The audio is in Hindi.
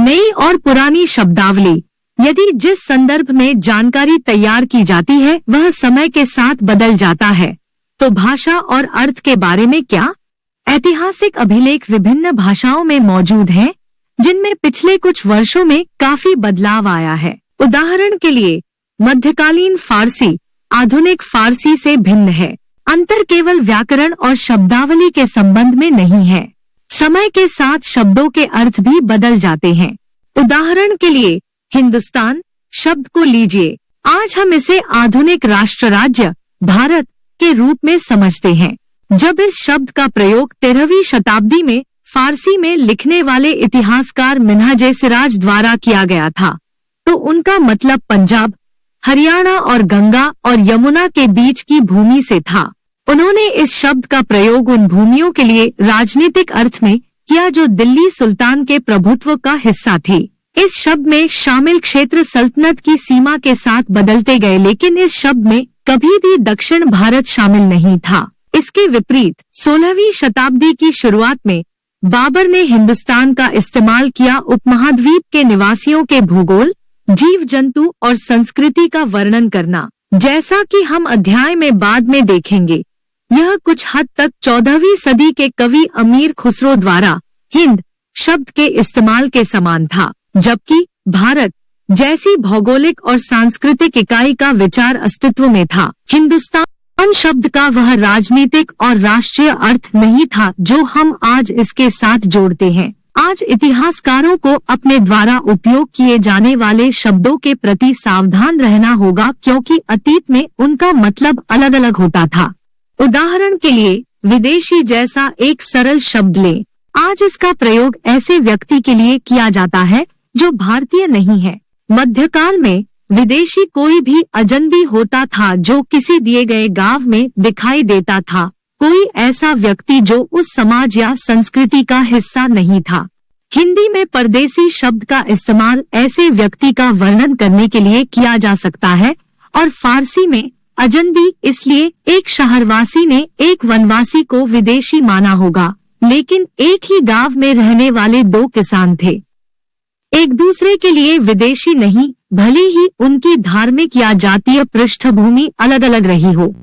नई और पुरानी शब्दावली। यदि जिस संदर्भ में जानकारी तैयार की जाती है वह समय के साथ बदल जाता है, तो भाषा और अर्थ के बारे में क्या? ऐतिहासिक अभिलेख विभिन्न भाषाओं में मौजूद हैं, जिनमें पिछले कुछ वर्षों में काफी बदलाव आया है। उदाहरण के लिए, मध्यकालीन फारसी आधुनिक फारसी से भिन्न है। अंतर केवल व्याकरण और शब्दावली के संबंध में नहीं है। समय के साथ शब्दों के अर्थ भी बदल जाते हैं। उदाहरण के लिए, हिंदुस्तान शब्द को लीजिए। आज हम इसे आधुनिक राष्ट्र राज्य भारत के रूप में समझते हैं। जब इस शब्द का प्रयोग 13वीं शताब्दी में फारसी में लिखने वाले इतिहासकार मिन्हाज-ए-सिराज द्वारा किया गया था, तो उनका मतलब पंजाब, हरियाणा और गंगा और यमुना के बीच की भूमि से था। उन्होंने इस शब्द का प्रयोग उन भूमियों के लिए राजनीतिक अर्थ में किया जो दिल्ली सुल्तान के प्रभुत्व का हिस्सा थी। इस शब्द में शामिल क्षेत्र सल्तनत की सीमा के साथ बदलते गए, लेकिन इस शब्द में कभी भी दक्षिण भारत शामिल नहीं था। इसके विपरीत 16वीं शताब्दी की शुरुआत में बाबर ने हिंदुस्तान का इस्तेमाल किया उपमहाद्वीप के निवासियों के भूगोल, जीव जंतु और संस्कृति का वर्णन करना। जैसा कि हम अध्याय में बाद में देखेंगे, यह कुछ हद तक 14वीं सदी के कवि अमीर खुसरो द्वारा हिंद शब्द के इस्तेमाल के समान था, जबकि भारत जैसी भौगोलिक और सांस्कृतिक इकाई का विचार अस्तित्व में था। हिंदुस्तान शब्द का वह राजनीतिक और राष्ट्रीय अर्थ नहीं था जो हम आज इसके साथ जोड़ते हैं। आज इतिहासकारों को अपने द्वारा उपयोग किए जाने वाले शब्दों के प्रति सावधान रहना होगा, क्योंकि अतीत में उनका मतलब अलग अलग होता था। उदाहरण के लिए, विदेशी जैसा एक सरल शब्द लें। आज इसका प्रयोग ऐसे व्यक्ति के लिए किया जाता है जो भारतीय नहीं है। मध्यकाल में विदेशी कोई भी अजनबी होता था जो किसी दिए गए गांव में दिखाई देता था, कोई ऐसा व्यक्ति जो उस समाज या संस्कृति का हिस्सा नहीं था। हिंदी में परदेसी शब्द का इस्तेमाल ऐसे व्यक्ति का वर्णन करने के लिए किया जा सकता है, और फारसी में अजनबी इसलिए एक शहरवासी ने एक वनवासी को विदेशी माना होगा, लेकिन एक ही गांव में रहने वाले दो किसान थे, एक दूसरे के लिए विदेशी नहीं, भले ही उनकी धार्मिक या जातीय पृष्ठभूमि अलग अलग रही हो।